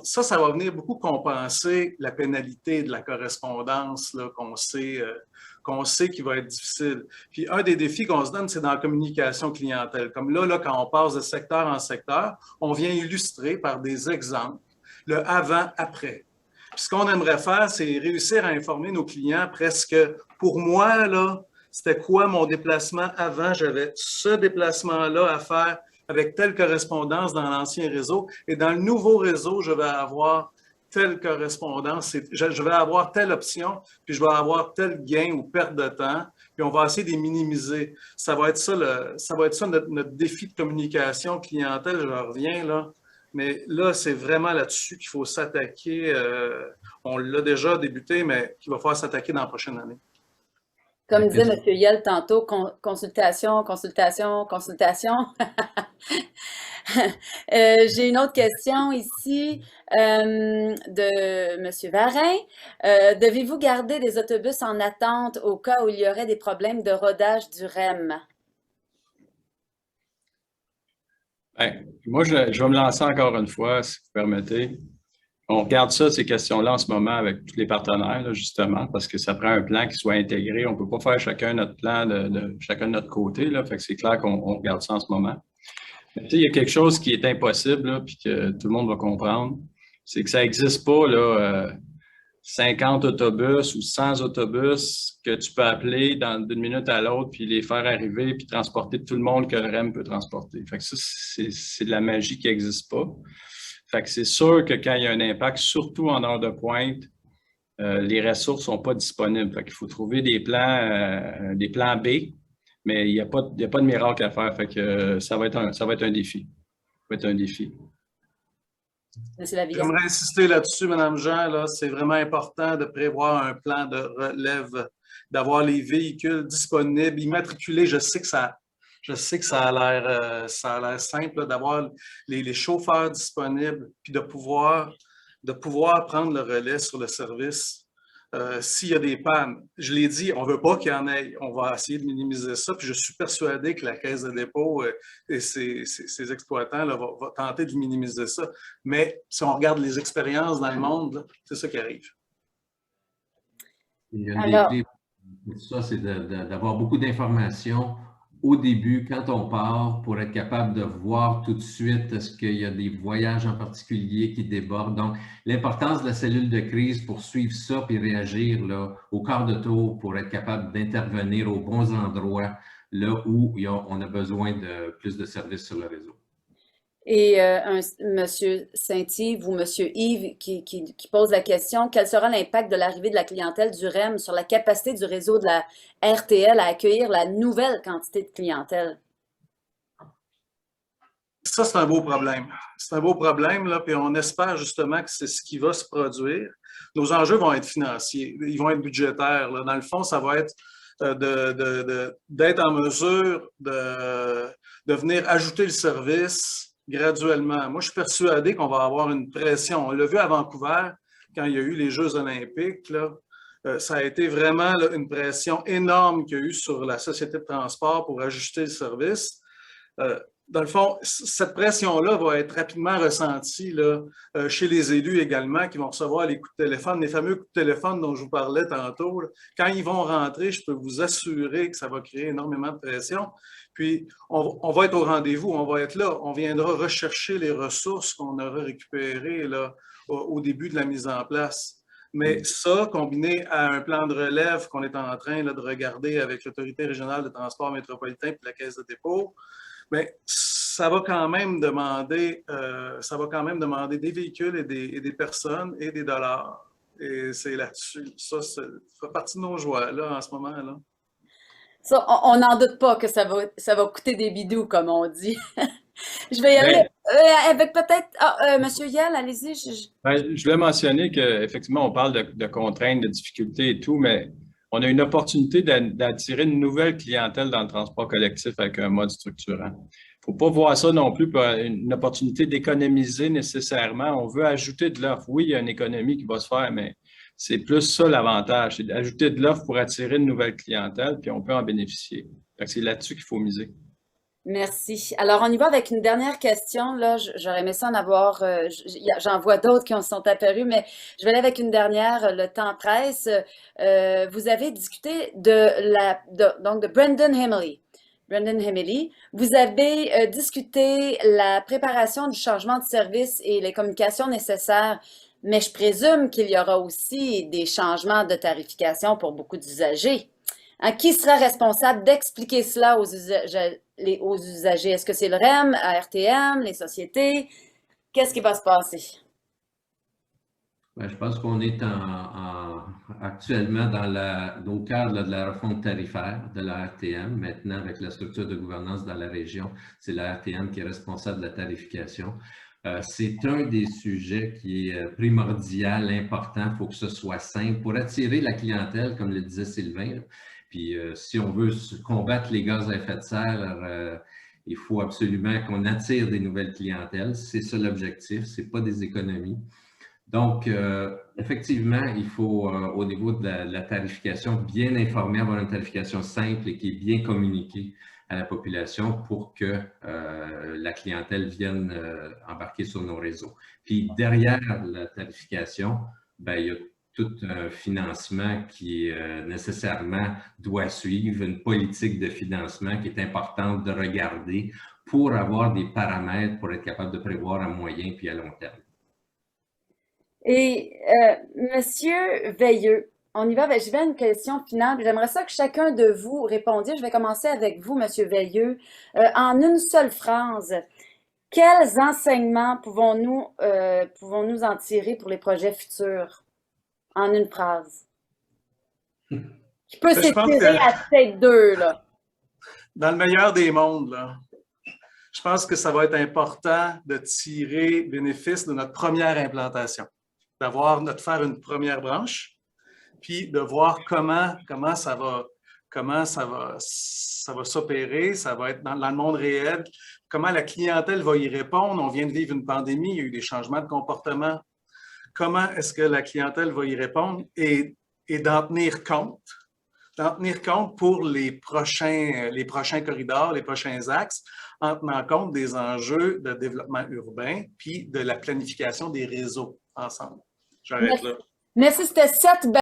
ça va venir beaucoup compenser la pénalité de la correspondance là, qu'on sait qu'il va être difficile. Puis un des défis qu'on se donne, c'est dans la communication clientèle. Comme là, quand on passe de secteur en secteur, on vient illustrer par des exemples le avant-après. Puis ce qu'on aimerait faire, c'est réussir à informer nos clients presque, pour moi, là, c'était quoi mon déplacement avant? J'avais ce déplacement-là à faire avec telle correspondance dans l'ancien réseau. Et dans le nouveau réseau, je vais avoir telle correspondance, je vais avoir telle option, puis je vais avoir tel gain ou perte de temps, puis on va essayer de les minimiser. Ça va être ça notre défi de communication clientèle, je reviens là. Mais là, c'est vraiment là-dessus qu'il faut s'attaquer. On l'a déjà débuté, mais qu'il va falloir s'attaquer dans la prochaine année. Comme disait M. Yel tantôt, consultation. J'ai une autre question ici de M. Varin. Devez-vous garder des autobus en attente au cas où il y aurait des problèmes de rodage du REM? Bien, moi, je vais me lancer encore une fois, si vous permettez. On regarde ça, ces questions-là, en ce moment, avec tous les partenaires, là, justement, parce que ça prend un plan qui soit intégré. On ne peut pas faire chacun notre plan chacun de notre côté, là. Fait que c'est clair qu'on regarde ça en ce moment. Mais, il y a quelque chose qui est impossible, là, puis que tout le monde va comprendre, c'est que ça n'existe pas, là, 50 autobus ou 100 autobus que tu peux appeler d'une minute à l'autre, puis les faire arriver, puis transporter tout le monde que le REM peut transporter. Fait que ça, c'est de la magie qui n'existe pas. Fait que c'est sûr que quand il y a un impact, surtout en heure de pointe, les ressources ne sont pas disponibles. Fait qu'il faut trouver des plans B, mais il n'y a pas de miracle à faire. Fait que ça va être un défi. Ça va être un défi. J'aimerais insister là-dessus, Mme Jean. Là, c'est vraiment important de prévoir un plan de relève, d'avoir les véhicules disponibles, immatriculés. Je sais que ça a l'air simple là, d'avoir les chauffeurs disponibles, puis de pouvoir prendre le relais sur le service. S'il y a des pannes, je l'ai dit, on ne veut pas qu'il y en ait. On va essayer de minimiser ça. Puis je suis persuadé que la Caisse de dépôt et ses exploitants là, vont tenter de minimiser ça. Mais si on regarde les expériences dans le monde, c'est ça qui arrive. Il y a une des clés pour ça, c'est d'avoir beaucoup d'informations au début, quand on part, pour être capable de voir tout de suite est-ce qu'il y a des voyages en particulier qui débordent. Donc, l'importance de la cellule de crise pour suivre ça puis réagir là, au quart de tour pour être capable d'intervenir aux bons endroits là où on a besoin de plus de services sur le réseau. Et Monsieur Saint-Yves ou Monsieur Yves qui pose la question, quel sera l'impact de l'arrivée de la clientèle du REM sur la capacité du réseau de la RTL à accueillir la nouvelle quantité de clientèle? Ça, c'est un beau problème. C'est un beau problème, là, puis on espère justement que c'est ce qui va se produire. Nos enjeux vont être financiers, ils vont être budgétaires, là. Dans le fond, ça va être d'être en mesure de venir ajouter le service graduellement. Moi, je suis persuadé qu'on va avoir une pression. On l'a vu à Vancouver, quand il y a eu les Jeux olympiques, là, ça a été vraiment là, une pression énorme qu'il y a eu sur la société de transport pour ajuster le service. Dans le fond, cette pression-là va être rapidement ressentie là, chez les élus également qui vont recevoir les coups de téléphone, les fameux coups de téléphone dont je vous parlais tantôt. Là. Quand ils vont rentrer, je peux vous assurer que ça va créer énormément de pression. Puis, on va être au rendez-vous, on va être là. On viendra rechercher les ressources qu'on aura récupérées là, au début de la mise en place. Mais ça, combiné à un plan de relève qu'on est en train là, de regarder avec l'Autorité régionale de transport métropolitain et la Caisse de dépôt, mais ça va quand même demander des véhicules et des personnes et des dollars. Et c'est là-dessus. Ça fait partie de nos joies là, en ce moment. Là. Ça, on n'en doute pas que ça va coûter des bidous, comme on dit. Je vais y aller avec peut-être... Monsieur Yell, allez-y. Je voulais mentionner qu'effectivement, on parle de contraintes, de difficultés et tout, mais on a une opportunité d'attirer une nouvelle clientèle dans le transport collectif avec un mode structurant. Il ne faut pas voir ça non plus comme une opportunité d'économiser nécessairement. On veut ajouter de l'offre. Oui, il y a une économie qui va se faire, mais c'est plus ça l'avantage, c'est d'ajouter de l'offre pour attirer une nouvelle clientèle, puis on peut en bénéficier. Donc, c'est là-dessus qu'il faut miser. Merci. Alors, on y va avec une dernière question. Là, j'aurais aimé ça en avoir. J'en vois d'autres qui sont apparus, mais je vais aller avec une dernière. Le temps presse. Vous avez discuté de Brendan Hemley. Brendan Hemley. Vous avez discuté la préparation du changement de service et les communications nécessaires, mais je présume qu'il y aura aussi des changements de tarification pour beaucoup d'usagers. Qui sera responsable d'expliquer cela aux usagers? Est-ce que c'est le REM, la RTM, les sociétés? Qu'est-ce qui va se passer? Bien, je pense qu'on est actuellement au cadre de la refonte tarifaire de la RTM. Maintenant, avec la structure de gouvernance dans la région, c'est la RTM qui est responsable de la tarification. C'est un des sujets qui est primordial, important. Il faut que ce soit simple pour attirer la clientèle, comme le disait Sylvain. Puis, si on veut combattre les gaz à effet de serre, il faut absolument qu'on attire des nouvelles clientèles. C'est ça l'objectif, ce n'est pas des économies. Donc, effectivement, il faut, au niveau de la tarification, bien informer, avoir une tarification simple et qui est bien communiquée à la population pour que la clientèle vienne embarquer sur nos réseaux. Puis, derrière la tarification, bien, il y a tout un financement qui nécessairement doit suivre, une politique de financement qui est importante de regarder pour avoir des paramètres pour être capable de prévoir à moyen puis à long terme. Et Monsieur Veilleux, on y va. Je vais à une question finale. J'aimerais ça que chacun de vous répondiez. Je vais commencer avec vous, Monsieur Veilleux. En une seule phrase, quels enseignements pouvons-nous en tirer pour les projets futurs? En une phrase. Je peux s'étirer à peut-être deux, là. Dans le meilleur des mondes, là, je pense que ça va être important de tirer bénéfice de notre première implantation, de faire une première branche, puis de voir comment ça va s'opérer, ça va être dans le monde réel, comment la clientèle va y répondre. On vient de vivre une pandémie, il y a eu des changements de comportement. Comment est-ce que la clientèle va y répondre et d'en tenir compte pour les prochains corridors, les prochains axes, en tenant compte des enjeux de développement urbain puis de la planification des réseaux ensemble. J'arrête là. Merci, c'était 7